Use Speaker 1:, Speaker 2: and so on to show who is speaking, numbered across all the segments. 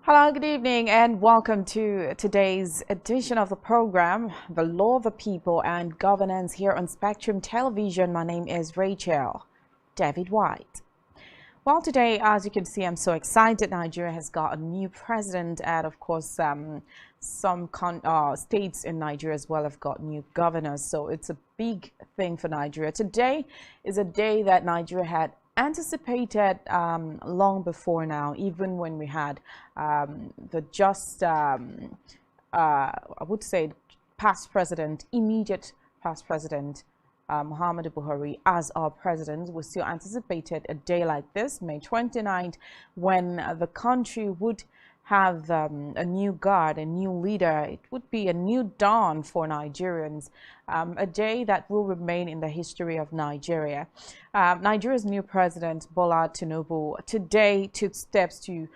Speaker 1: Hello, good evening, and welcome to today's edition of the program, The Law of the People and Governance, here on Spectrum Television. My name is Rachel David White. Well, today, as you can see, I'm so excited. Nigeria has got a new president, and of course, some states in Nigeria as well have got new governors. So it's a big thing for Nigeria. Today is a day that Nigeria had anticipated long before now, even when we had I would say, immediate past president, Muhammadu Buhari as our president. We still anticipated a day like this, May 29th, when the country would have a new guard, a new leader. It would be a new dawn for Nigerians, a day that will remain in the history of Nigeria. Nigeria's new president, Bola Tinubu, today took steps to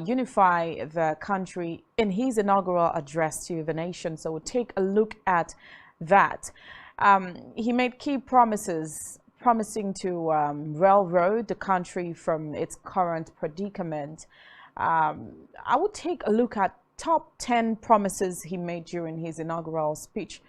Speaker 1: unify the country in his inaugural address to the nation. So we'll take a look at that. He made key promises, promising to railroad the country from its current predicament. I would take a look at top 10 promises he made during his inaugural speech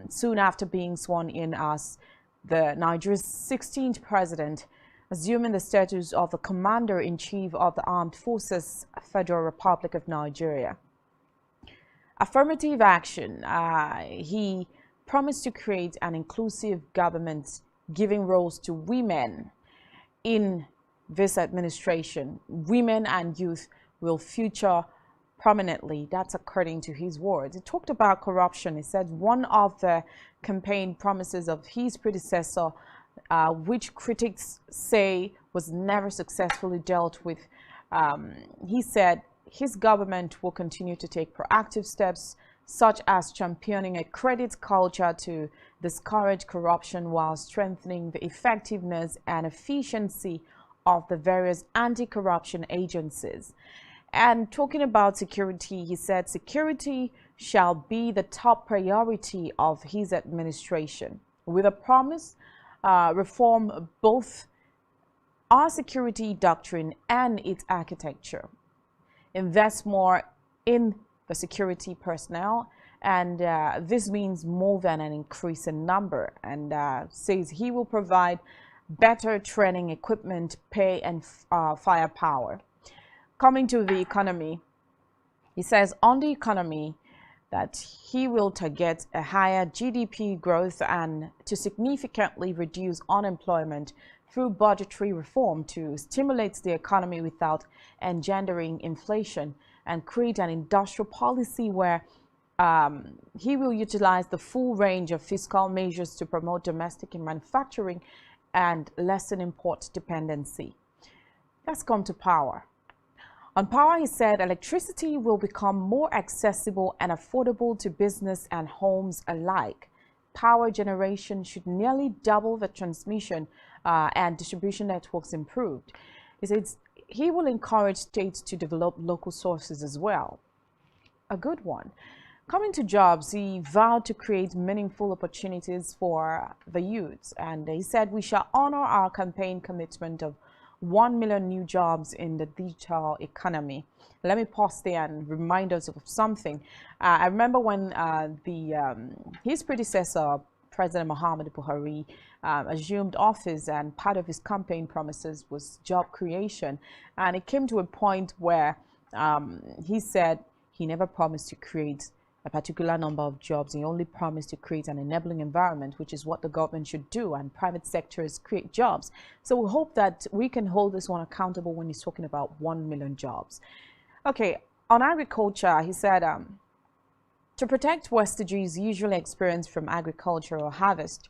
Speaker 1: soon after being sworn in as the Nigeria's 16th president, assuming the status of the Commander-in-Chief of the Armed Forces, Federal Republic of Nigeria. Affirmative action. He promised to create an inclusive government, giving roles to women in this administration. Women and youth will feature prominently. That's according to his words. He talked about corruption. He said one of the campaign promises of his predecessor, which critics say was never successfully dealt with. He said his government will continue to take proactive steps, such as championing a credit culture to discourage corruption while strengthening the effectiveness and efficiency of the various anti-corruption agencies. And talking about security, he said security shall be the top priority of his administration, with a promise reform both our security doctrine and its architecture, invest more in the security personnel, and this means more than an increase in number, and says he will provide better training, equipment, pay, and firepower. Coming to the economy, he says on the economy that he will target a higher GDP growth and to significantly reduce unemployment through budgetary reform to stimulate the economy without engendering inflation, and create an industrial policy where he will utilize the full range of fiscal measures to promote domestic manufacturing and lessen import dependency. Let's come to power. On power, he said electricity will become more accessible and affordable to business and homes alike. Power generation should nearly double, the transmission and distribution networks improved. He says he will encourage states to develop local sources as well. A good one. Coming to jobs, he vowed to create meaningful opportunities for the youths, and he said we shall honor our campaign commitment of 1 million new jobs in the digital economy. Let me pause there and remind us of something. I remember when his predecessor, President Muhammadu Buhari, assumed office, and part of his campaign promises was job creation, and it came to a point where he said he never promised to create a particular number of jobs. He only promised to create an enabling environment, which is what the government should do, and private sectors create jobs. So we hope that we can hold this one accountable when he's talking about 1 million jobs. Okay, on agriculture, he said to protect wastages usually experienced from agricultural harvest,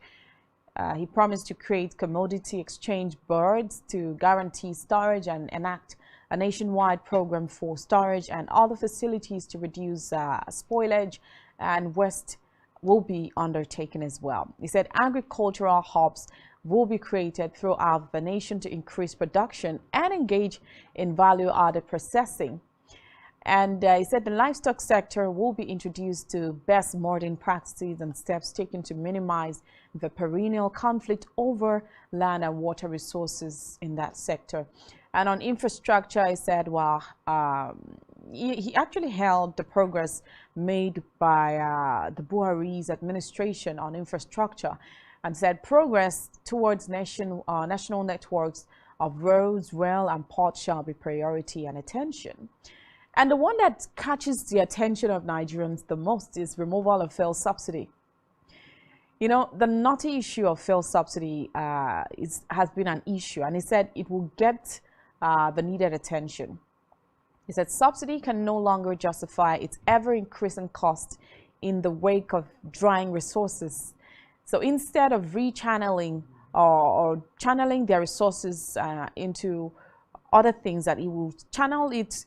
Speaker 1: he promised to create commodity exchange boards to guarantee storage and enact a nationwide program for storage and other facilities to reduce spoilage and waste will be undertaken as well. He said agricultural hubs will be created throughout the nation to increase production and engage in value-added processing. And he said the livestock sector will be introduced to best modern practices and steps taken to minimize the perennial conflict over land and water resources in that sector. And on infrastructure, he said, well, he actually held the progress made by the Buhari's administration on infrastructure and said progress towards national networks of roads, rail, and ports shall be priority and attention. And the one that catches the attention of Nigerians the most is removal of fuel subsidy. You know, the knotty issue of fuel subsidy has been an issue, and he said it will get the needed attention. He said subsidy can no longer justify its ever-increasing cost in the wake of drying resources. So instead of rechanneling or channeling their resources into other things, that it will channel it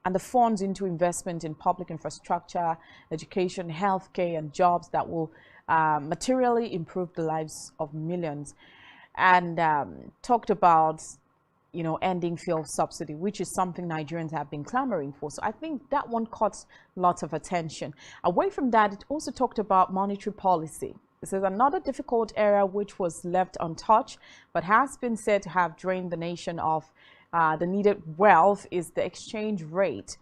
Speaker 1: and the funds into investment in public infrastructure, education, healthcare, and jobs that will materially improve the lives of millions. And talked about, you know, ending fuel subsidy, which is something Nigerians have been clamoring for. So I think that one caught lots of attention. Away from that, it also talked about monetary policy. This is another difficult area which was left untouched, but has been said to have drained the nation of the needed wealth is the exchange rate.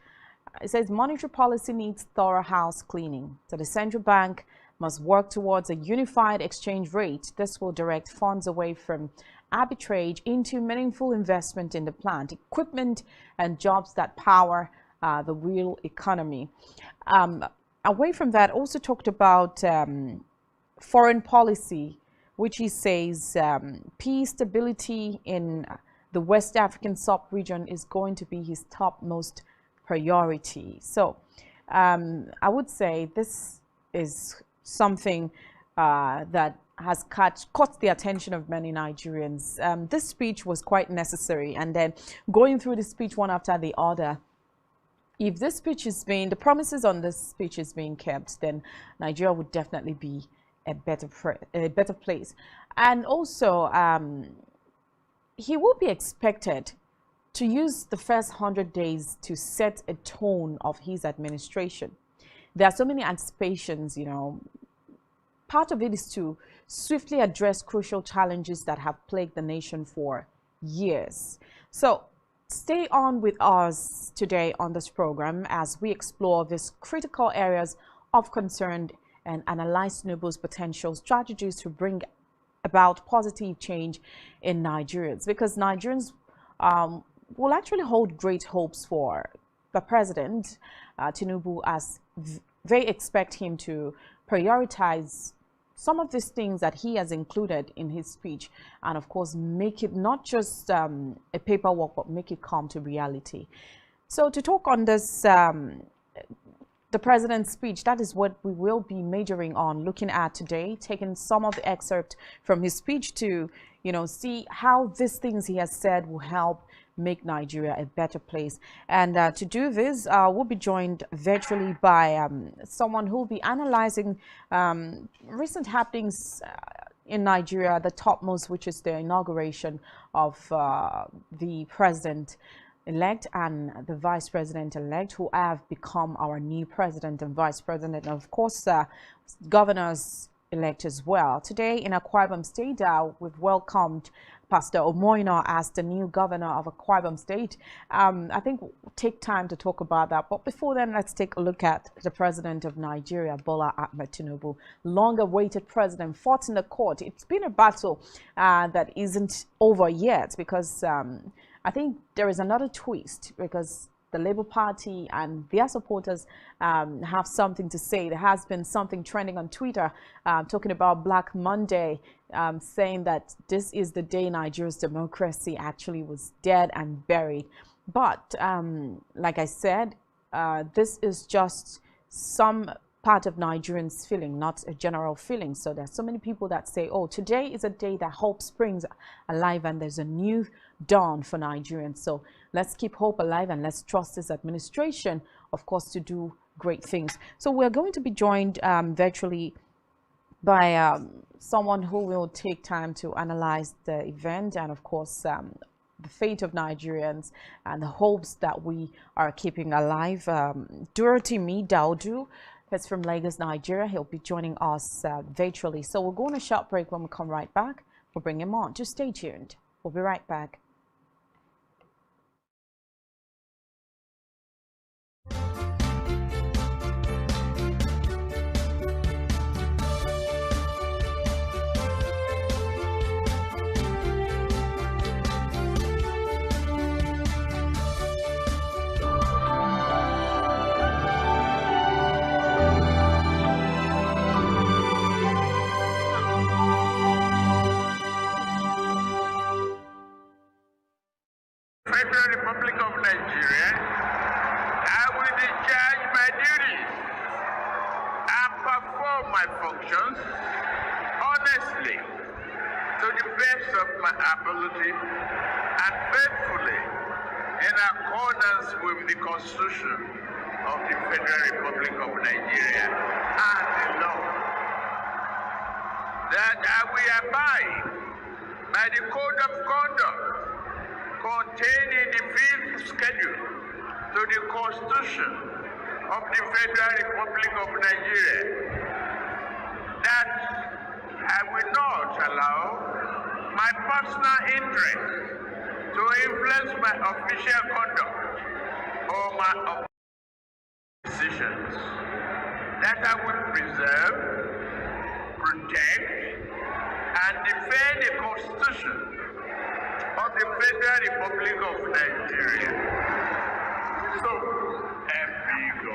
Speaker 1: It says monetary policy needs thorough house cleaning. So the central bank must work towards a unified exchange rate. This will direct funds away from arbitrage into meaningful investment in the plant, equipment, and jobs that power the real economy. Away from that, also talked about foreign policy, which he says peace, stability in the West African sub-region is going to be his topmost priority. So I would say this is something that has caught the attention of many Nigerians. This speech was quite necessary, and then going through the speech one after the other, if this speech is being, the promises on this speech is being kept, then Nigeria would definitely be a better place. And also, he will be expected to use the first 100 days to set a tone of his administration. There are so many anticipations, you know. Part of it is to swiftly address crucial challenges that have plagued the nation for years. So stay on with us today on this program as we explore these critical areas of concern and analyze Tinubu's potential strategies to bring about positive change in Nigerians, because Nigerians will actually hold great hopes for the president, Tinubu, as they expect him to prioritize some of these things that he has included in his speech, and of course make it not just a paperwork, but make it come to reality. So to talk on this, the president's speech, that is what we will be majoring on, looking at today, taking some of the excerpt from his speech to, you know, see how these things he has said will help make Nigeria a better place. And to do this, we'll be joined virtually by someone who will be analyzing recent happenings in Nigeria, the topmost, which is the inauguration of the president-elect and the vice president-elect, who have become our new president and vice president, and of course governors-elect as well. Today in Akwa Ibom State, we've welcomed Pastor Omoina as the new governor of Akwa Ibom State. I think we'll take time to talk about that. But before then, let's take a look at the president of Nigeria, Bola Ahmed Tinubu, long-awaited president, fought in the court. It's been a battle that isn't over yet, because I think there is another twist, because the Labour Party and their supporters have something to say. There has been something trending on Twitter talking about Black Monday, saying that this is the day Nigeria's democracy actually was dead and buried. But like I said, this is just some part of Nigerians' feeling, not a general feeling. So there's so many people that say, oh, today is a day that hope springs alive and there's a new dawn for Nigerians. So let's keep hope alive and let's trust this administration, of course, to do great things. So we're going to be joined virtually by someone who will take time to analyze the event and, of course, the fate of Nigerians and the hopes that we are keeping alive. Durotimi Daudu is from Lagos, Nigeria. He'll be joining us virtually. So we'll go on a short break. When we come right back, we'll bring him on. Just stay tuned. We'll be right back.
Speaker 2: Federal Republic of Nigeria, I will discharge my duties and perform my functions honestly, to the best of my ability, and faithfully, in accordance with the Constitution of the Federal Republic of Nigeria and the law. That I will abide by the Code of Conduct contained in the 5th schedule to the Constitution of the Federal Republic of Nigeria. That I will not allow my personal interest to influence my official conduct or my decisions. That I will preserve, protect, and defend the Constitution of the Federal Republic of Nigeria. So, amigo.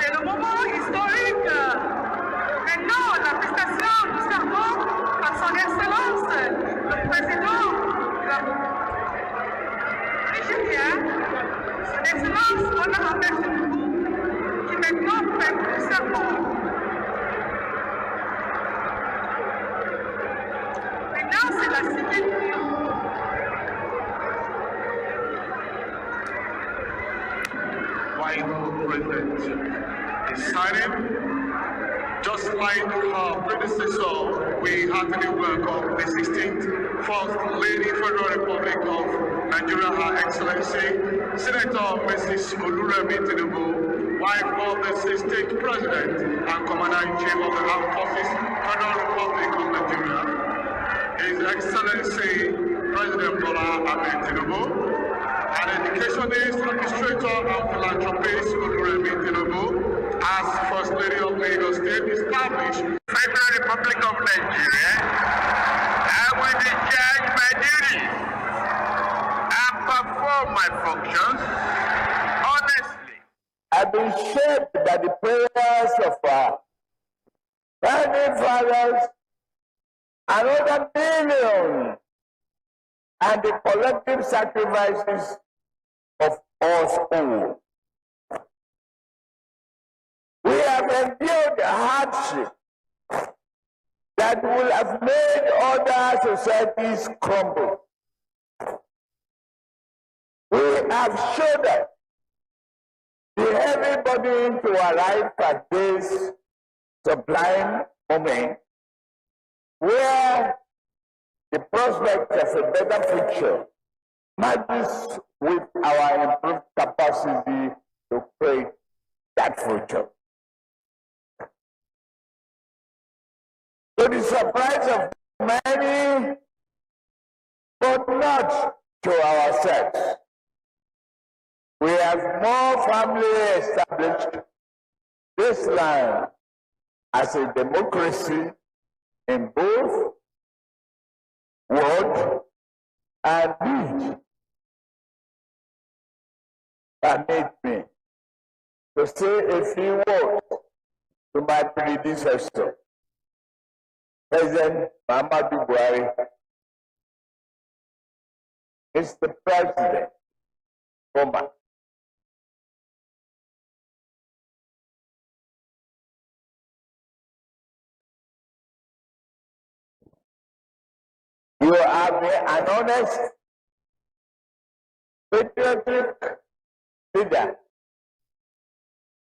Speaker 3: C'est le moment historique. Maintenant, la prestation du serment par son Excellence, le Président nigérien, son Excellence Honorable Tinubu, qui maintenant fait le serment. Maintenant, c'est la cité.
Speaker 4: Vital President is signing. Just like her predecessor, we heartily welcome the 16th First Lady Federal Republic of Nigeria, Her Excellency, Senator Mrs. Oluremi Tinubu, wife of the 16th President and Commander-in-Chief of the Armed Forces, Federal Republic of Nigeria, His Excellency President Bola Ahmed Tinubu, an educationist, administrator, and philanthropist, Oluremi Tinubu, as First Lady of Lagos State, established
Speaker 2: Federal Republic of Nigeria, I will discharge my duties and perform my functions honestly.
Speaker 5: I've been shaped by the prayers of our founding fathers and other millions, and the collective sacrifices of us all. We have endured hardship that will have made other societies crumble. We have shouldered the heavy burden to arrive at this sublime moment where the prospect of a better future matches with our improved capacity to create that future. To the surprise of many, but not to ourselves, we have more firmly established this land as a democracy in both word and deed. Permit me to say a few words to my predecessor, President Muhammadu Buhari. Mr. President, former. You are an honest, patriotic leader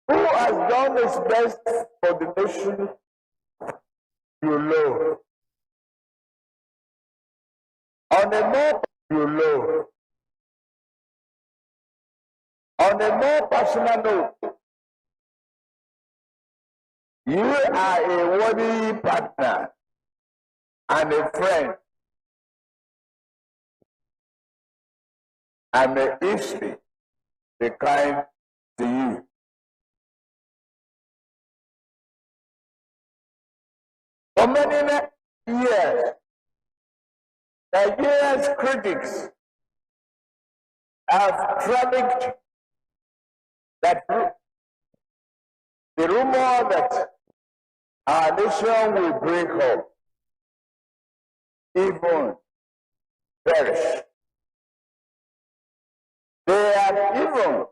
Speaker 5: who has done his best for the nation you love. On a more personal note, you are a worthy partner and a friend and a history be kind to you. For many years, Nigeria's critics have trafficked that the rumor that our nation will break up, even perish. They have even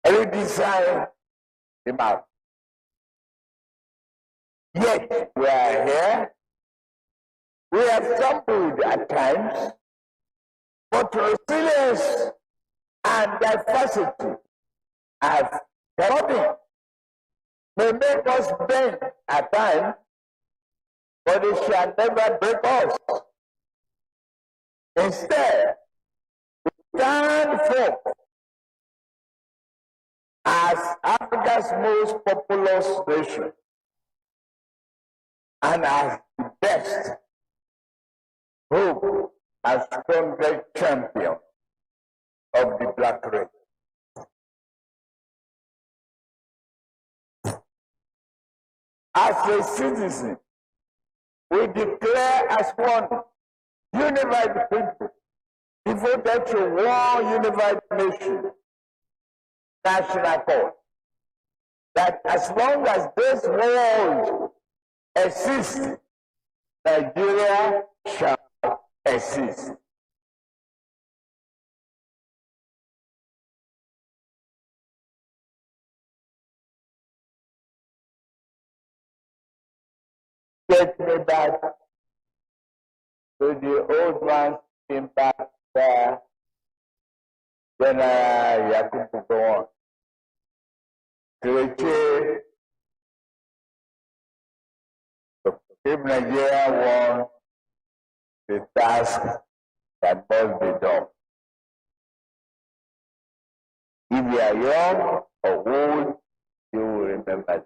Speaker 5: redesigned the map. Yet we are here. We have stumbled at times, but resilience and diversity have come. May make us bend at times, but it shall never break us. Instead, we stand forth as Africa's most populous nation and as the best, hope, and strongest champion of the black race. As a citizen, we declare as one unified people, devoted to one unified nation, national cause, that as long as this world exists, Nigeria shall exist. Get me back to the old man's impact there. General Yakubu Gowon. If Nigeria wants the task that must be done, if you are young or old, you will remember.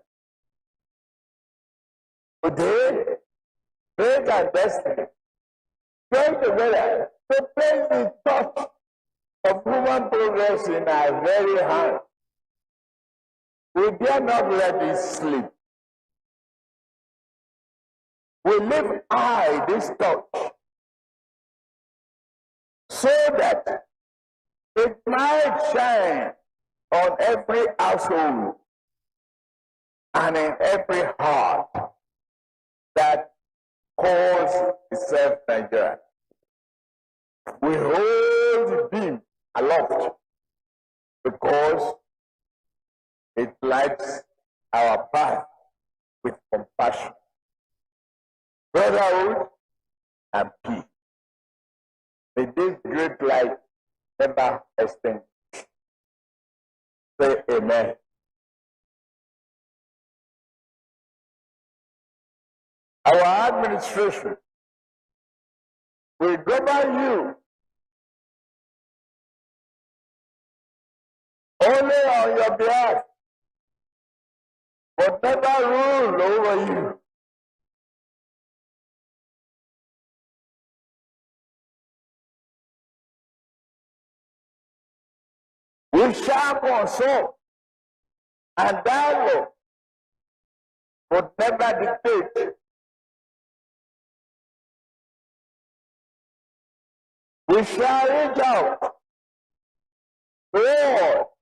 Speaker 5: Today, faith and destiny join together to place the touch of human progress in our very hand. We dare not let it sleep. We live high this touch so that it might shine on every household and in every heart that calls itself Nigeria. We hold the beam aloft because it lights our path with compassion, brotherhood, and peace. May this great light never extinguish. Say amen. Our administration will govern you only on your behalf, but never rule over you. We shall consult and dialogue, but never dictate. We shall reach out to all,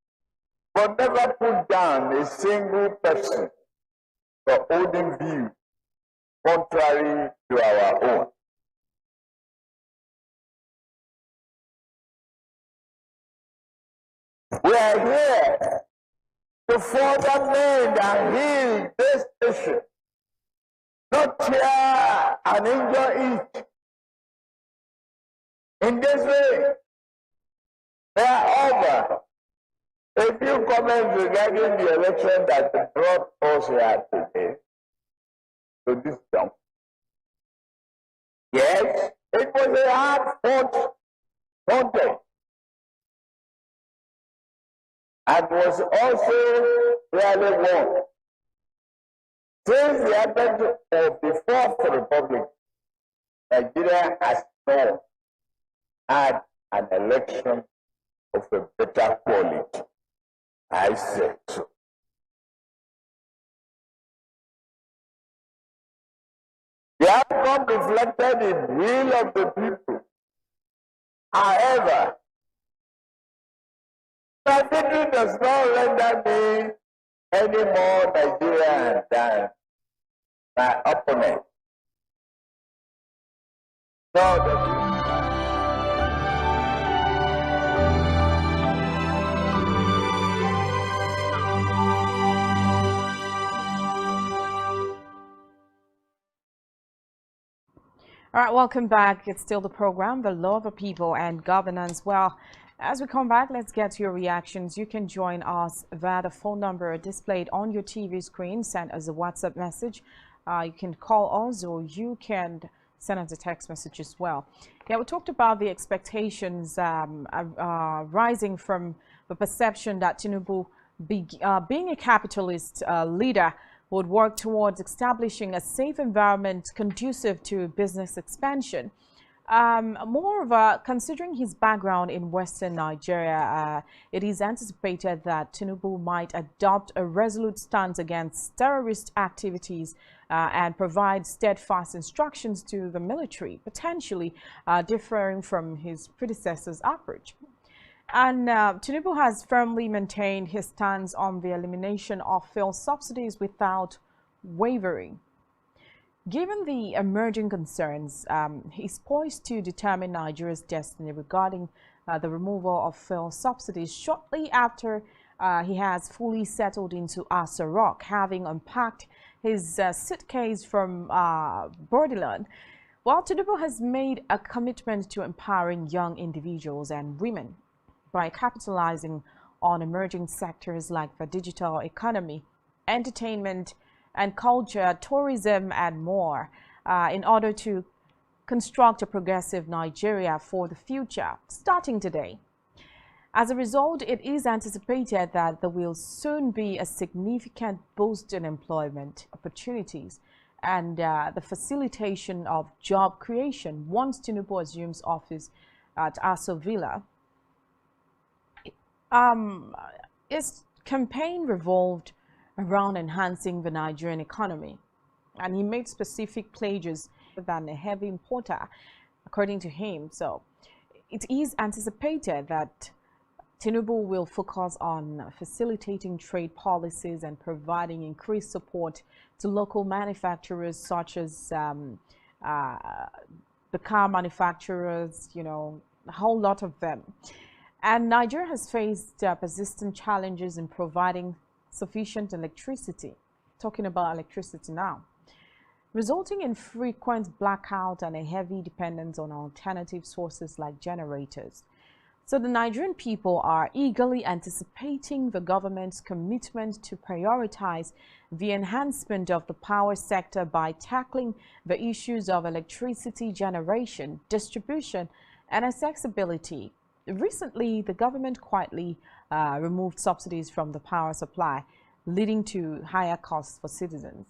Speaker 5: but never put down a single person for holding views contrary to our own. We are here to further mend and heal this nation, not tear and injure it. In this way, there are over a few comments regarding the election that brought us here today to this town. Yes, it was a hard-fought contest and was also fairly won. Since the advent of the Fourth Republic, Nigeria has not had an election of a better quality. I said so. The outcome reflected the will of the people. However, my victory does not render me any more Nigerian than my opponent. Nor does it.
Speaker 1: All right, welcome back. It's still the program, The Law of the People and Governance. Well, as we come back, let's get to your reactions. You can join us via the phone number displayed on your TV screen. Send us a WhatsApp message. You can call us, or you can send us a text message as well. Yeah, we talked about the expectations rising from the perception that Tinubu, being a capitalist leader, would work towards establishing a safe environment conducive to business expansion. Moreover, considering his background in Western Nigeria, it is anticipated that Tinubu might adopt a resolute stance against terrorist activities and provide steadfast instructions to the military, potentially differing from his predecessor's approach. And Tinubu has firmly maintained his stance on the elimination of fuel subsidies without wavering. Given the emerging concerns, he's poised to determine Nigeria's destiny regarding the removal of fuel subsidies shortly after he has fully settled into Aso Rock, having unpacked his suitcase from Borderland. While Tinubu has made a commitment to empowering young individuals and women by capitalizing on emerging sectors like the digital economy, entertainment and culture, tourism, and more, in order to construct a progressive Nigeria for the future, starting today. As a result, it is anticipated that there will soon be a significant boost in employment opportunities and the facilitation of job creation once Tinubu assumes office at Aso Villa. His campaign revolved around enhancing the Nigerian economy, and he made specific pledges than a heavy importer, according to him. So it is anticipated that Tinubu will focus on facilitating trade policies and providing increased support to local manufacturers such as the car manufacturers, you know, a whole lot of them. And Nigeria has faced persistent challenges in providing sufficient electricity, talking about electricity now, resulting in frequent blackout and a heavy dependence on alternative sources like generators. So the Nigerian people are eagerly anticipating the government's commitment to prioritize the enhancement of the power sector by tackling the issues of electricity generation, distribution, and accessibility. Recently, the government quietly removed subsidies from the power supply, leading to higher costs for citizens.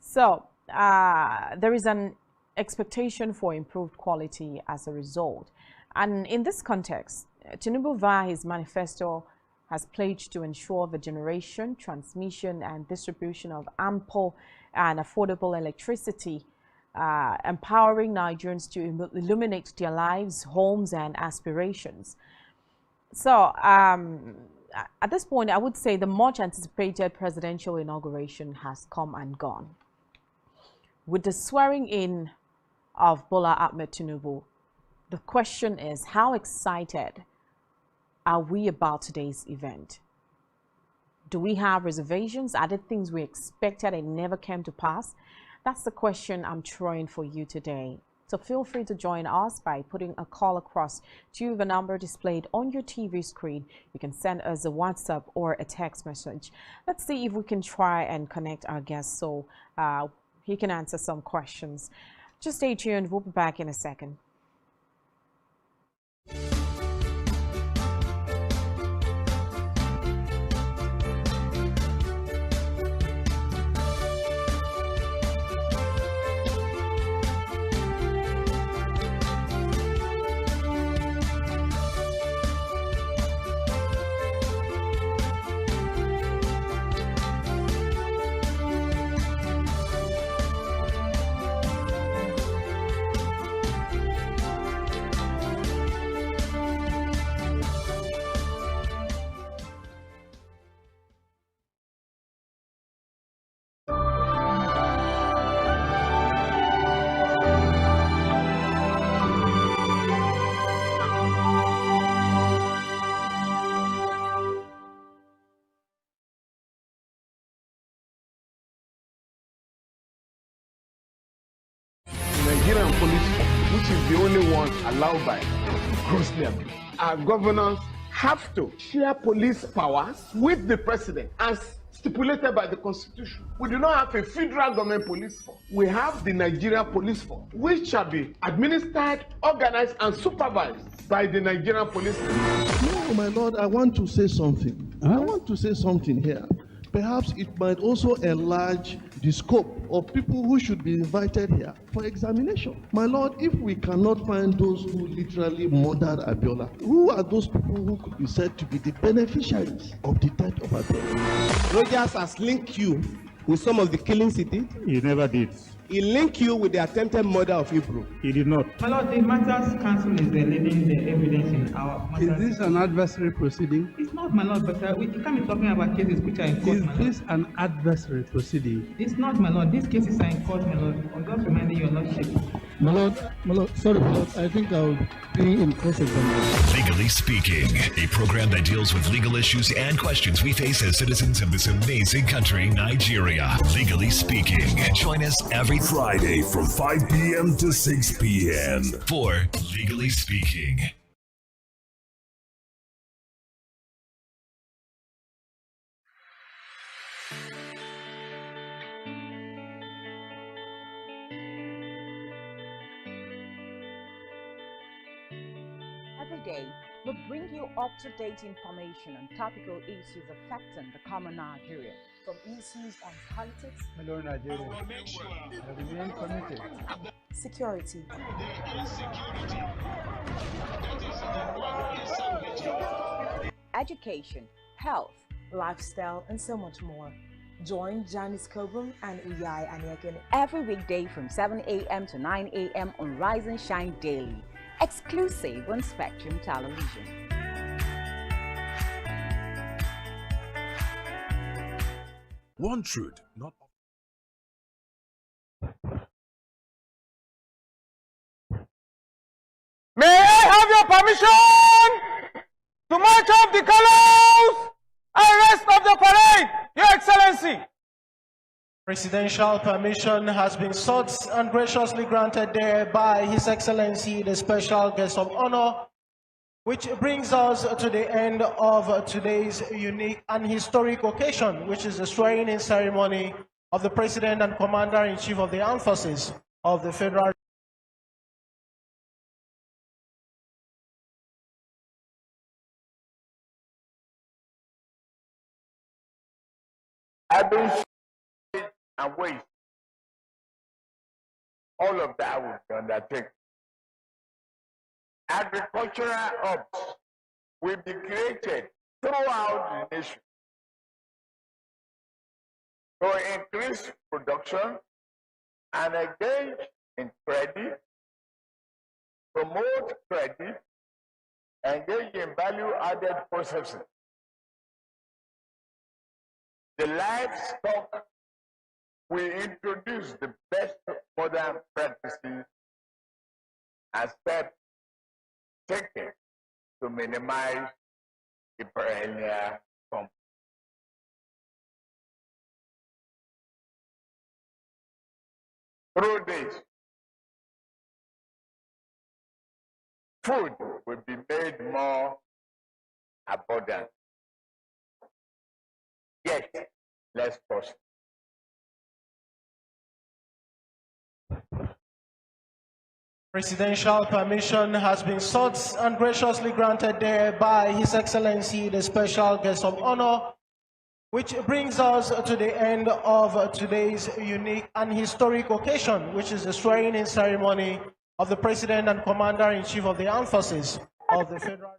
Speaker 1: So there is an expectation for improved quality as a result. And in this context, Tinubu via his manifesto has pledged to ensure the generation, transmission, and distribution of ample and affordable electricity, empowering Nigerians to illuminate their lives, homes, and aspirations. So at this point, I would say the much anticipated presidential inauguration has come and gone. With the swearing in of Bola Ahmed Tinubu, the question is, how excited are we about today's event? Do we have reservations? Are there things we expected and never came to pass? That's the question I'm throwing for you today. So feel free to join us by putting a call across to the number displayed on your TV screen. You can send us a WhatsApp or a text message. Let's see if we can try and connect our guest so he can answer some questions. Just stay tuned. We'll be back in a second.
Speaker 6: which is the only one allowed by grossly abused. Our governors have to share police powers with the president as stipulated by the Constitution. We do not have a federal government police force. We have the Nigeria Police Force, which shall be administered, organized, and supervised by the Nigerian Police Force.
Speaker 7: No, my lord, I want to say something. I want to say something here. Perhaps it might also enlarge the scope of people who should be invited here for examination. My lord, if we cannot find those who literally murdered Abiola, who are those people who could be said to be the beneficiaries of the death of Abiola?
Speaker 8: Rogers has linked you with some of the killings he did.
Speaker 9: He never did.
Speaker 8: He linked you with the attempted murder of Hebrew.
Speaker 9: He did not.
Speaker 10: My lord, the matters council is leading the evidence in our matters.
Speaker 9: Is this an adversary proceeding?
Speaker 10: It's not, my lord, but we can't be talking about cases which are in court.
Speaker 9: Is this an adversary proceeding?
Speaker 10: It's not, my lord. These cases are in court, my lord. I'm just reminding your lordship.
Speaker 9: My lord, sorry, my lord. I think I'll be in cross-examination.
Speaker 11: Legally Speaking, a program that deals with legal issues and questions we face as citizens of this amazing country, Nigeria. Legally Speaking. Join us every
Speaker 12: Friday from 5 p.m. to 6 p.m.
Speaker 11: for Legally Speaking.
Speaker 1: Every day, we bring you up-to-date information on topical issues affecting the common Nigerian. From issues on politics,
Speaker 9: Hello, Nigeria. I remain committed.
Speaker 1: security, education, health, lifestyle, and so much more. Join Janice Kobum and Uyai Anyeken every weekday from 7 a.m. to 9 a.m. on Rise and Shine Daily, exclusive on Spectrum Television.
Speaker 12: One truth, not.
Speaker 6: May I have your permission to march off the colors and rest of the parade, Your Excellency?
Speaker 13: Presidential permission has been sought and graciously granted there by His Excellency, the Special Guest of Honor, which brings us to the end of today's unique and historic occasion, which is the swearing-in ceremony of the President and Commander-in-Chief of the Armed Forces of the Federal.
Speaker 5: I've been and waste. All of that will be undertaken. Agricultural hubs will be created throughout the nation to increase production and engage in credit, promote credit, engage in value-added processing. The livestock will introduce the best modern practices and steps taken to minimize the perennial conflict. Through this, food will be made more abundant, yet less costly.
Speaker 13: Presidential permission has been sought and graciously granted there by His Excellency, the Special Guest of Honor, which brings us to the end of today's unique and historic occasion, which is the swearing-in ceremony of the President and Commander-in-Chief of the Armed Forces of the Federal.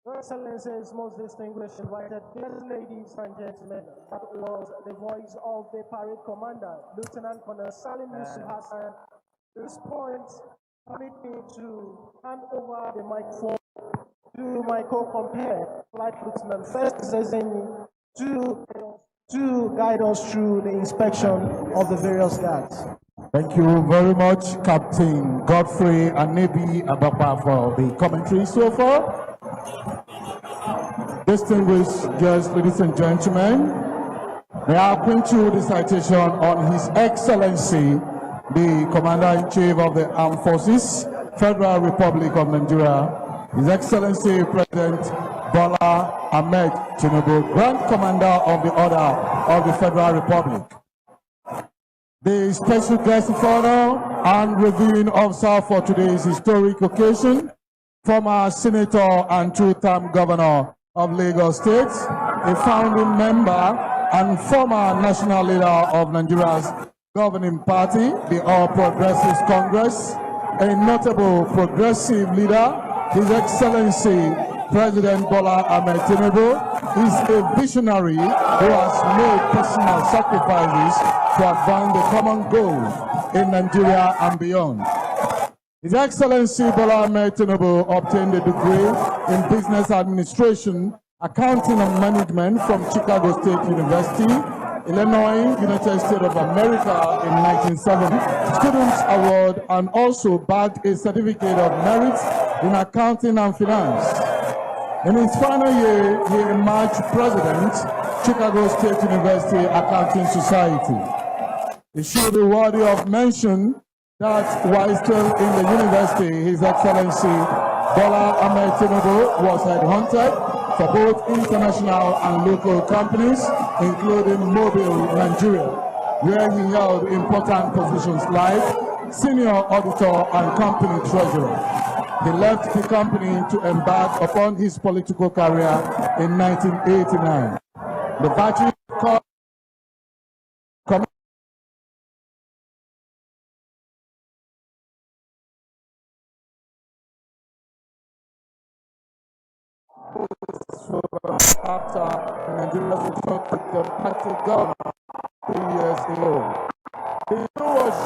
Speaker 13: Your Excellencies, most distinguished invited guests, ladies and gentlemen, that was the voice of the parade commander, Lieutenant Colonel Salim Yusuf Hassan. At this point, permit me to hand over the microphone to my co-compare, Flight Lieutenant First Zezeni, to guide us through the inspection of the various guards.
Speaker 14: Thank you very much, Captain Godfrey Anebi Abapa, for the commentary so far. Distinguished guests, ladies and gentlemen, may I acquaint you with the citation on His Excellency, the Commander-in-Chief of the Armed Forces, Federal Republic of Nigeria, His Excellency President Bola Ahmed Tinubu, Grand Commander of the Order of the Federal Republic. The special guest of honor and reviewing officer for today's historic occasion, former Senator and two-term Governor of Lagos State, a founding member and former national leader of Nigeria's governing party, the All Progressives Congress, a notable progressive leader, His Excellency President Bola Ahmed Tinubu is a visionary who has made personal sacrifices to advance the common goal in Nigeria and beyond. His Excellency Bola Ahmed Tinubu obtained a degree in Business Administration, Accounting and Management from Chicago State University, Illinois, United States of America in 1970, Students Award, and also bagged a Certificate of Merit in Accounting and Finance. In his final year, he emerged President, Chicago State University Accounting Society. It should be worthy of mention that while still in the university, His Excellency Bola Ahmed Tinubu was headhunted for both international and local companies, including Mobile Nigeria, where he held important positions like Senior Auditor and Company Treasurer. He left the company to embark upon his political career in 1989. The battery after Nigeria's return to democratic government 3 years ago. The was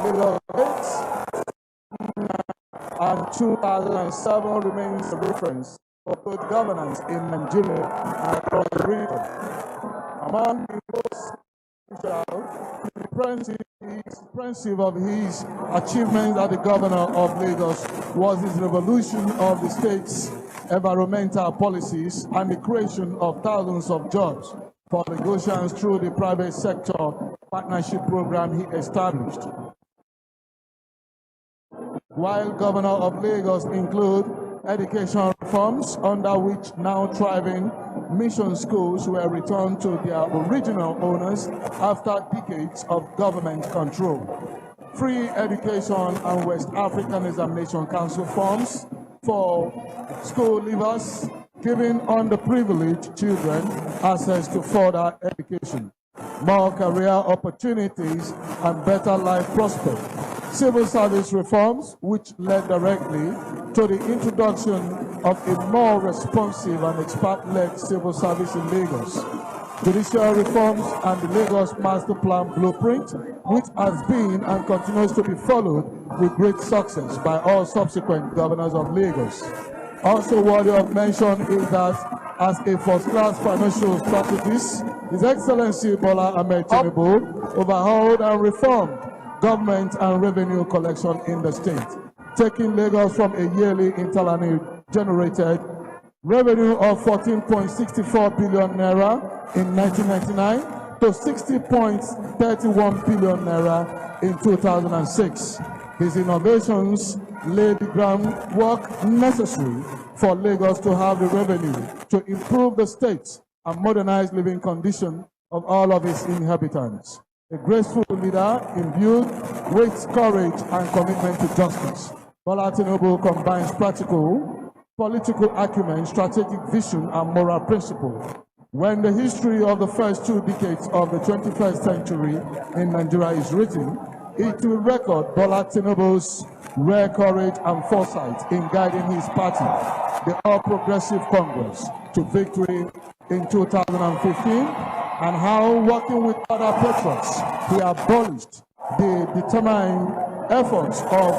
Speaker 14: Lagos and 2007 remains a reference for good governance in Nigeria and across the region. Among the most impressive of his achievements as the governor of Lagos was his revolution of the state's environmental policies and the creation of thousands of jobs for Lagosians through the private sector partnership program he established. While governor of Lagos include education reforms under which now thriving mission schools were returned to their original owners after decades of government control. Free education and West African Examination Council forms for school leavers, giving underprivileged children access to further education, more career opportunities, and better life prospects. Civil service reforms, which led directly to the introduction of a more responsive and expert-led civil service in Lagos. Judicial reforms and the Lagos Master Plan Blueprint, which has been and continues to be followed with great success by all subsequent governors of Lagos. Also worthy of mention is that as a first-class financial strategist, His Excellency Bola Ahmed Tinubu overhauled and reformed government and revenue collection in the state, taking Lagos from a yearly internally generated revenue of 14.64 billion naira in 1999 to 60.31 billion naira in 2006. His innovations laid the groundwork necessary for Lagos to have the revenue to improve the state and modernize living conditions of all of its inhabitants. A graceful leader imbued with courage and commitment to justice. Bola Tinubu combines practical, political acumen, strategic vision, and moral principle. When the history of the first 2 decades of the 21st century in Nigeria is written, it will record Bola Tinubu's rare courage and foresight in guiding his party, the All Progressive Congress, to victory in 2015, and how, working with other patriots, he abolished the determined efforts of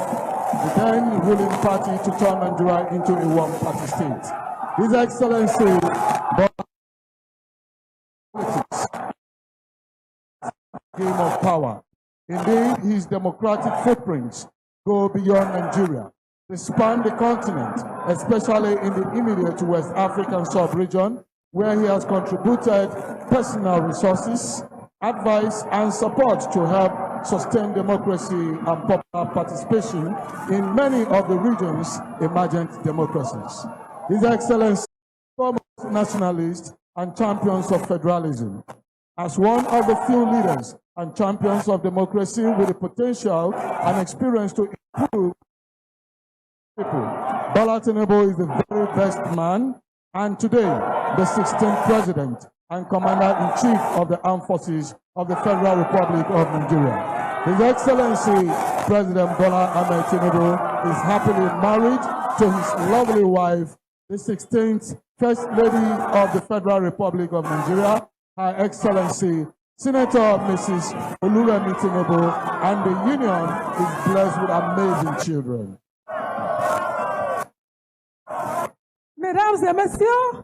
Speaker 14: the then ruling party to turn Nigeria into a one-party state. His Excellency politics, game of power. Indeed, his democratic footprints go beyond Nigeria. They span the continent, especially in the immediate West African sub-region, where he has contributed personal resources, advice, and support to help sustained democracy and popular participation in many of the region's emergent democracies. His Excellency, foremost nationalist and champions of federalism. As one of the few leaders and champions of democracy with the potential and experience to improve people, Bola Tinubu is the very best man, and today the 16th President and Commander-in-Chief of the Armed Forces of the Federal Republic of Nigeria. His Excellency President Bola Ahmed Tinubu is happily married to his lovely wife, the 16th First Lady of the Federal Republic of Nigeria, Her Excellency Senator Mrs. Oluremi Tinubu, and the union is blessed with amazing children.
Speaker 3: Mesdames et messieurs,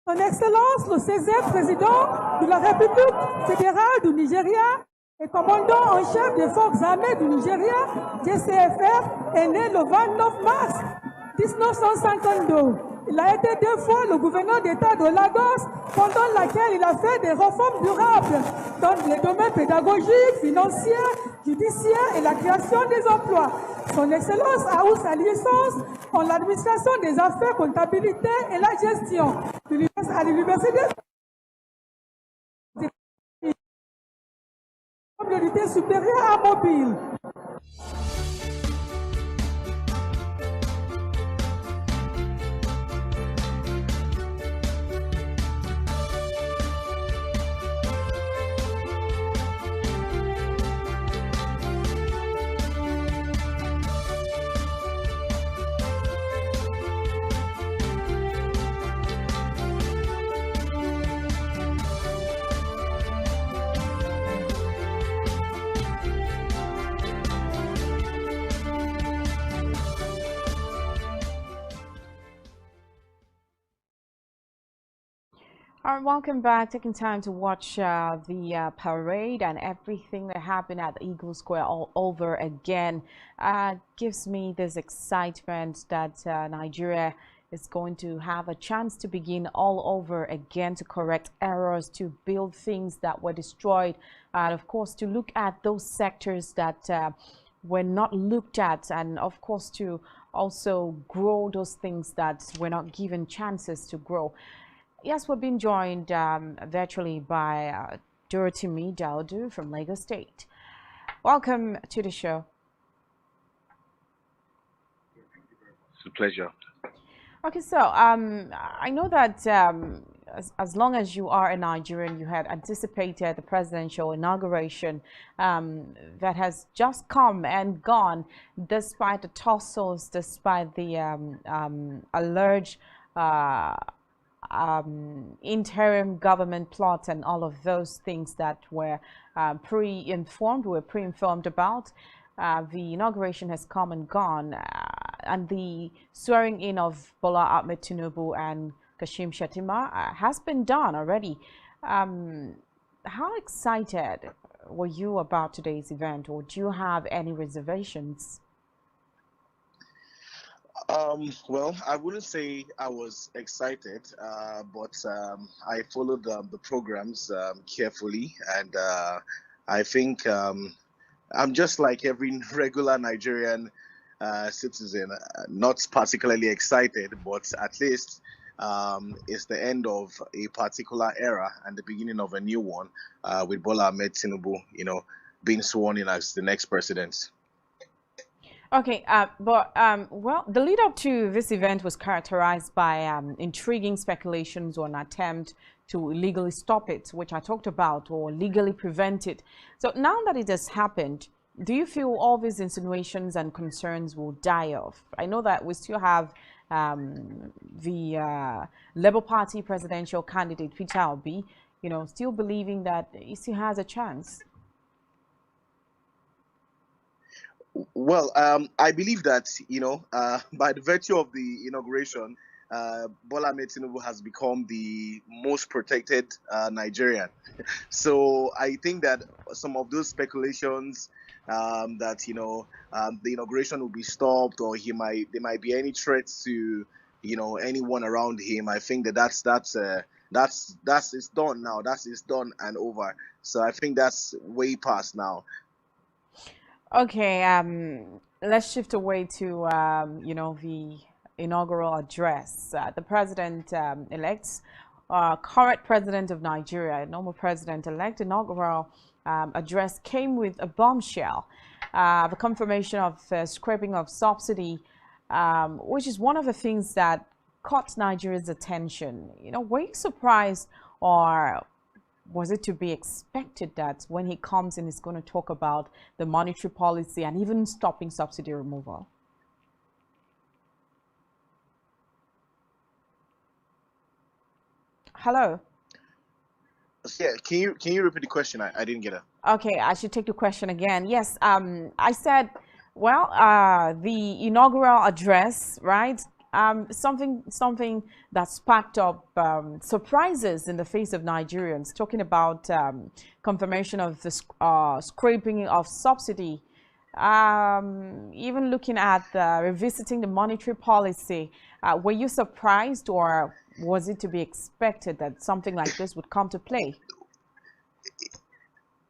Speaker 3: Son Excellence le 16e président de la République fédérale du Nigeria et commandant en chef des forces armées du Nigeria, JCFR, est né le 29 mars 1952. Il a été 2 fois le gouverneur d'État de Lagos, pendant laquelle il a fait des réformes durables dans les domaines pédagogiques, financiers, judiciaires et la création des emplois. Son Excellence a eu sa licence en l'administration des affaires, comptabilité et la gestion à l'université de l'unité supérieure à Mobile.
Speaker 1: All right, welcome back. Taking time to watch the parade and everything that happened at the Eagle Square all over again gives me this excitement that Nigeria is going to have a chance to begin all over again, to correct errors, to build things that were destroyed, and of course to look at those sectors that were not looked at, and of course to also grow those things that were not given chances to grow. Yes, we're being joined virtually by Dorothy Daudu from Lagos State. Welcome to the show.
Speaker 15: It's a pleasure.
Speaker 1: Okay, so I know that as long as you are a Nigerian, you had anticipated the presidential inauguration that has just come and gone, despite the tussles, despite the alleged interim government plot and all of those things that were pre-informed about. The inauguration has come and gone, and the swearing in of Bola Ahmed Tinubu and Kashim Shettima has been done already. How excited were you about today's event, or do you have any reservations?
Speaker 15: Well, I wouldn't say I was excited, but I followed the programs carefully, and I think I'm just like every regular Nigerian citizen, not particularly excited, but at least it's the end of a particular era and the beginning of a new one with Bola Ahmed Tinubu, being sworn in as the next president.
Speaker 1: Okay, well, the lead up to this event was characterized by intriguing speculations on an attempt to illegally stop it, which I talked about, or legally prevent it. So now that it has happened, do you feel all these insinuations and concerns will die off? I know that we still have the Labour Party presidential candidate, Peter Obi, still believing that he still has a chance.
Speaker 15: Well, I believe that, by the virtue of the inauguration, Bola Ahmed Tinubu has become the most protected Nigerian. So I think that some of those speculations that, the inauguration will be stopped, or there might be any threats to, anyone around him, I think that's That's it's done now. It's done and over. So I think that's way past now.
Speaker 1: Okay, let's shift away to the inaugural address. The president elects current president of Nigeria, normal president-elect inaugural address came with a bombshell, the confirmation of scrapping of subsidy, which is one of the things that caught Nigeria's attention. Were you surprised, or was it to be expected that when he comes in, he's going to talk about the monetary policy and even stopping subsidy removal? Hello.
Speaker 15: Yeah, can you repeat the question? I didn't get it.
Speaker 1: Okay, I should take the question again. Yes, I said, well, the inaugural address, right? Something that sparked up surprises in the face of Nigerians, talking about confirmation of the scraping of subsidy, even looking at revisiting the monetary policy. Were you surprised, or was it to be expected that something like this would come to play?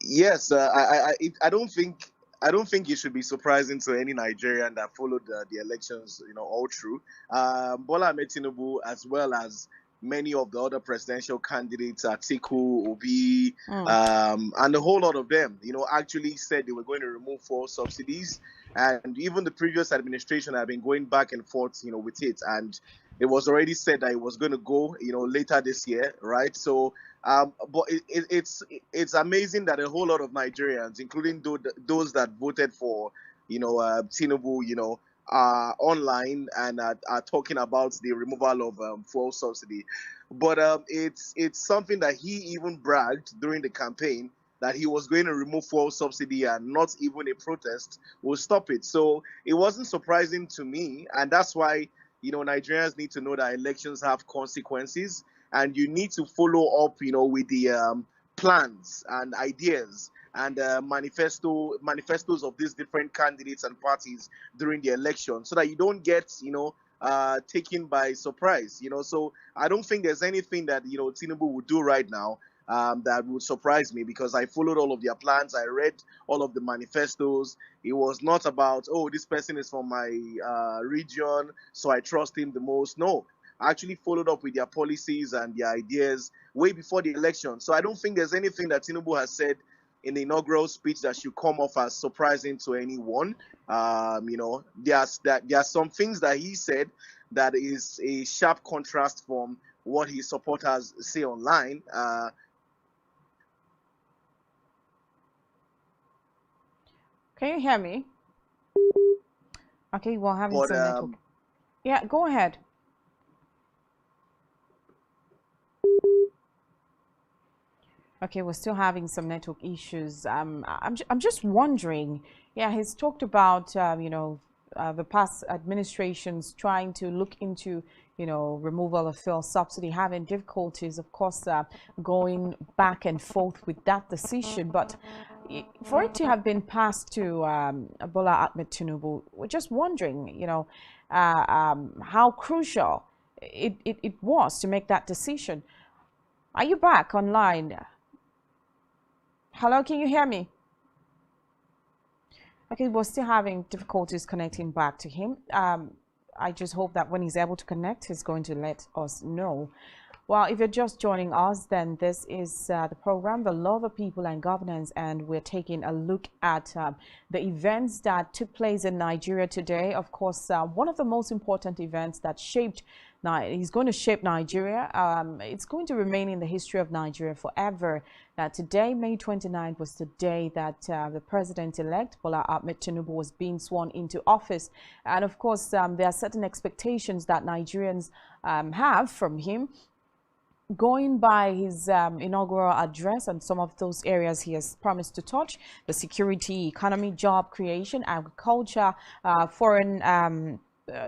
Speaker 15: Yes, I don't think it should be surprising to any Nigerian that followed the elections, all through. Bola Ahmed Tinubu, as well as many of the other presidential candidates, Atiku, Obi, and a whole lot of them, actually said they were going to remove fuel subsidies, and even the previous administration had been going back and forth, with it, and it was already said that it was going to go, later this year, right? So. But it's amazing that a whole lot of Nigerians, including those that voted for, Tinubu, are online and are talking about the removal of fuel subsidy. But it's something that he even bragged during the campaign that he was going to remove fuel subsidy, and not even a protest will stop it. So it wasn't surprising to me, and that's why Nigerians need to know that elections have consequences. And you need to follow up, with the plans and ideas and manifestos of these different candidates and parties during the election, so that you don't get, taken by surprise. So I don't think there's anything that Tinubu would do right now that would surprise me, because I followed all of their plans. I read all of the manifestos. It was not about, oh, this person is from my region, so I trust him the most. No. Actually followed up with their policies and their ideas way before the election. So I don't think there's anything that Tinubu has said in the inaugural speech that should come off as surprising to anyone. There are some things that he said that is a sharp contrast from what his supporters say online.
Speaker 1: Can you hear me? Okay, we're having some network. Yeah, go ahead. Okay, we're still having some network issues. I'm just wondering. Yeah, he's talked about the past administrations trying to look into removal of fuel subsidy, having difficulties, of course, going back and forth with that decision. But for it to have been passed to Bola Ahmed Tinubu, we're just wondering, how crucial it was to make that decision. Are you back online? Hello, can you hear me? Okay, we're still having difficulties connecting back to him. I just hope that when he's able to connect, he's going to let us know. Well, if you're just joining us, then this is the program, The Law of the People and Governance, and we're taking a look at the events that took place in Nigeria today. Of course, one of the most important events that is going to shape Nigeria. It's going to remain in the history of Nigeria forever. Today, May 29th, was the day that the president-elect, Bola Ahmed Tinubu, was being sworn into office. And of course, there are certain expectations that Nigerians have from him. Going by his inaugural address and some of those areas he has promised to touch: the security, economy, job creation, agriculture, foreign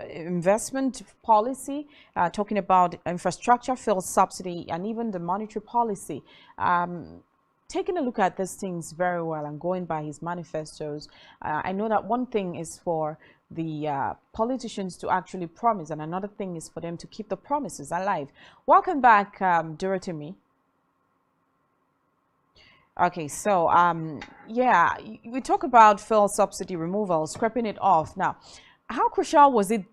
Speaker 1: investment policy, talking about infrastructure, fuel subsidy, and even the monetary policy. taking a look at these things very well and going by his manifestos, I know that one thing is for the politicians to actually promise, and another thing is for them to keep the promises alive. Welcome back, Dorothy. Okay, so yeah, we talk about fuel subsidy removal, scrapping it off. Now, how crucial was it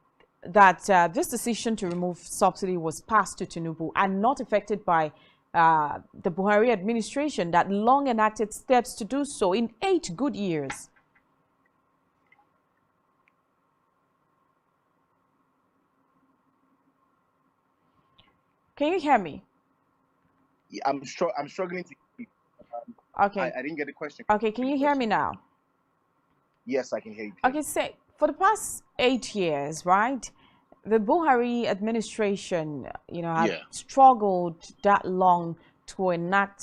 Speaker 1: that this decision to remove subsidy was passed to Tinubu and not affected by the Buhari administration that long enacted steps to do so in 8 good years? Can you hear me?
Speaker 15: Yeah, I'm struggling to.
Speaker 1: Okay.
Speaker 15: I didn't get the question.
Speaker 1: Okay, can you hear me now?
Speaker 15: Yes, I can hear you.
Speaker 1: Okay, say for the past 8 years, right? The Buhari administration, had struggled that long to enact,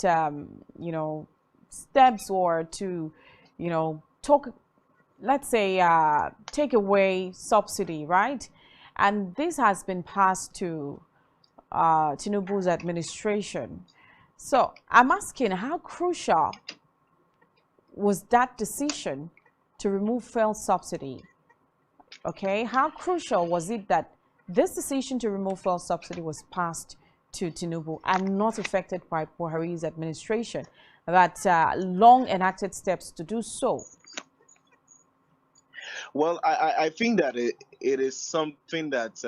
Speaker 1: steps or to, let's say, take away subsidy, right? And this has been passed to Tinubu's administration. So I'm asking, how crucial was that decision to remove fuel subsidy? Okay, how crucial was it that this decision to remove fuel subsidy was passed to Tinubu and not affected by Buhari's administration, that long enacted steps to do so?
Speaker 15: Well, I think that it is something that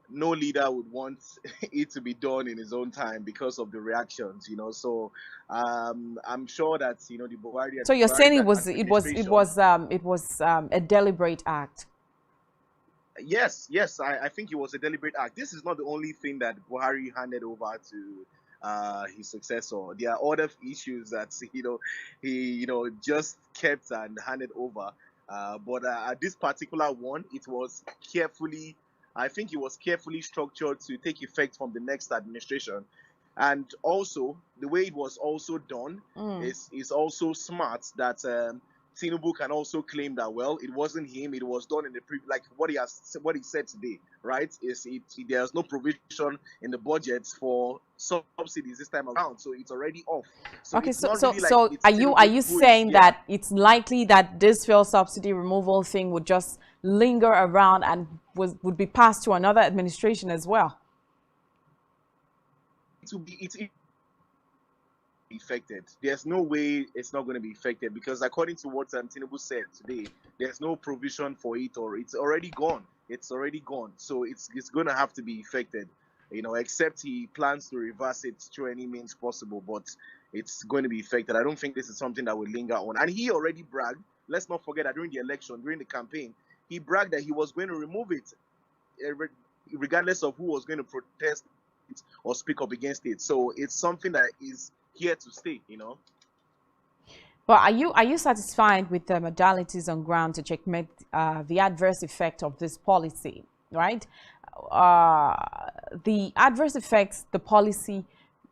Speaker 15: no leader would want it to be done in his own time because of the reactions, So I'm sure that the Buhari.
Speaker 1: So you're saying it was a deliberate act?
Speaker 15: Yes, I think it was a deliberate act. This is not the only thing that Buhari handed over to his successor. There are other issues that he just kept and handed over. But this particular one, it was carefully. I think it was carefully structured to take effect from the next administration, and also the way it was also done is also smart. That Tinubu can also claim that, well, it wasn't him, it was done in the like what he said today, right? There's no provision in the budget for subsidies this time around, so it's already off. So
Speaker 1: okay,
Speaker 15: so
Speaker 1: really are you saying that it's likely that this fuel subsidy removal thing would just linger around and would be passed to another administration as well?
Speaker 15: It's affected. There's no way it's not going to be affected, because according to what Tinubu said today, there's no provision for it, or it's already gone. It's already gone. So it's going to have to be affected, except he plans to reverse it through any means possible, but it's going to be affected. I don't think this is something that will linger on. And he already bragged. Let's not forget that during the election, during the campaign, he bragged that he was going to remove it, regardless of who was going to protest it or speak up against it. So it's something that is here to stay,
Speaker 1: But are you satisfied with the modalities on ground to checkmate the adverse effect of this policy, right? The adverse effects the policy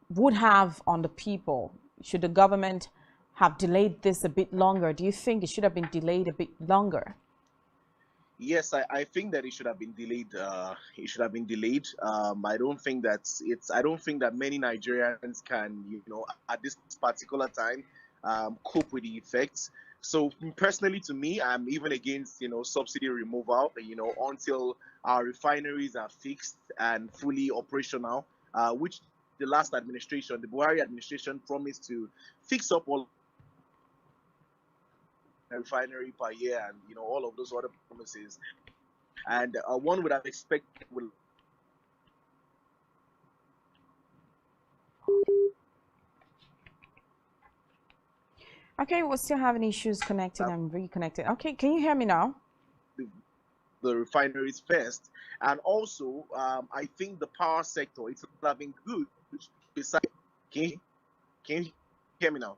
Speaker 1: would have on the people, should the government have delayed this a bit longer? Do you think it should have been delayed a bit longer?
Speaker 15: Yes, I think that it should have been delayed. It should have been delayed. I don't think that many Nigerians can, at this particular time, cope with the effects. So personally, to me, I'm even against, subsidy removal, until our refineries are fixed and fully operational, which the last administration, the Buhari administration, promised to fix up all refinery per year, and all of those other promises, and one would have expected
Speaker 1: Okay, we're still having issues connecting and reconnecting. Okay, can you hear me now?
Speaker 15: The refineries first, and also I think the power sector, it would have been good. Besides, can you hear me now?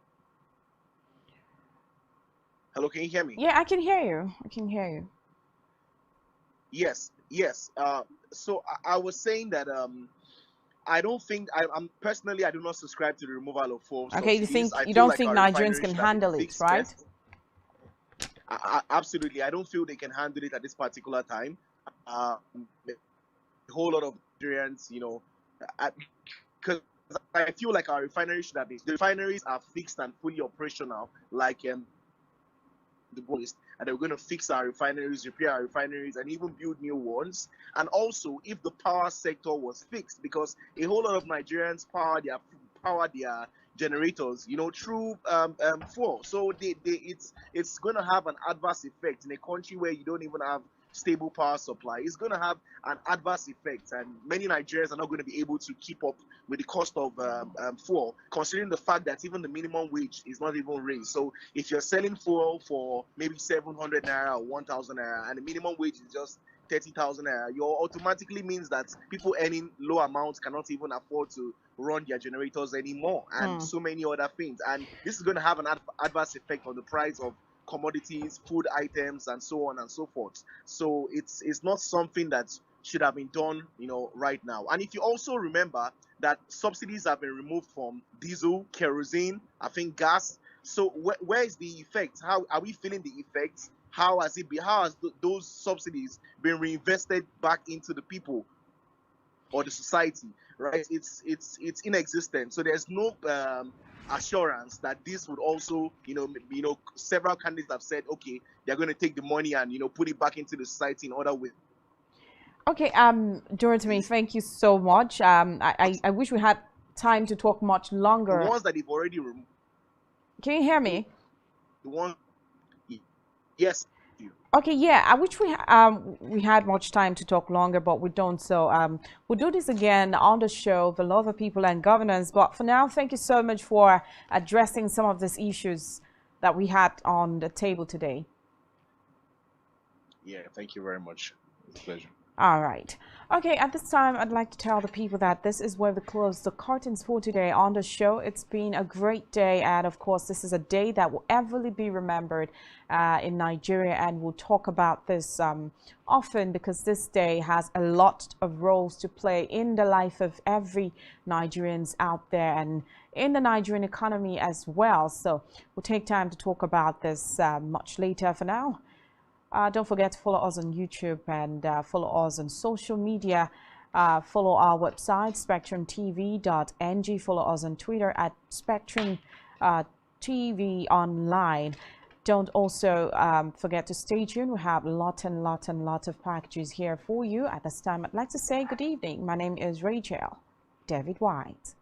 Speaker 15: Hello, can you hear me?
Speaker 1: Yeah, I can hear you. I can hear you.
Speaker 15: Yes. So I was saying that I don't think I'm personally, I do not subscribe to the removal of fuel subsidies.
Speaker 1: You don't think Nigerians can handle it, right?
Speaker 15: Absolutely, I don't feel they can handle it at this particular time. A whole lot of Nigerians, because I feel like our refineries should have been. The refineries are fixed and fully operational, like the boys, and they're going to fix our refineries, repair our refineries, and even build new ones. And also, if the power sector was fixed, because a whole lot of Nigerians power their generators, through fuel. So it's going to have an adverse effect in a country where you don't even have stable power supply. It's going to have an adverse effect, and many Nigerians are not going to be able to keep up with the cost of fuel, considering the fact that even the minimum wage is not even raised. So if you're selling fuel for maybe 700 naira or 1,000 naira, and the minimum wage is just 30,000 naira, you automatically means that people earning low amounts cannot even afford to run their generators anymore, and so many other things. And this is going to have an adverse effect on the price of commodities, food items, and so on and so forth. So it's not something that should have been done, right now. And if you also remember that subsidies have been removed from diesel, kerosene, I think gas. So where is the effect? How are we feeling the effects? How has those subsidies been reinvested back into the people or the society? Right? It's inexistent. So there's no assurance that this would also, several candidates have said, okay, they're going to take the money and put it back into the society in other ways.
Speaker 1: Okay, Dorothy, thank you so much. I wish we had time to talk much longer.
Speaker 15: The ones that they've already removed.
Speaker 1: Can you hear me?
Speaker 15: The one, yes.
Speaker 1: Okay, yeah, I wish we had much time to talk longer, but we don't. So we'll do this again on the show, the love of people and governance. But for now, thank you so much for addressing some of these issues that we had on the table today.
Speaker 15: Yeah, thank you very much. It's a pleasure.
Speaker 1: All right. Okay, at this time, I'd like to tell the people that this is where we close the curtains for today on the show. It's been a great day, and of course, this is a day that will everly be remembered in Nigeria, and we'll talk about this often because this day has a lot of roles to play in the life of every Nigerians out there and in the Nigerian economy as well. So we'll take time to talk about this much later. For now, don't forget to follow us on YouTube and follow us on social media. Follow our website, SpectrumTv.ng. Follow us on Twitter at SpectrumTv Online. Don't also forget to stay tuned. We have lot of packages here for you. At this time, I'd like to say good evening. My name is Rachel David White.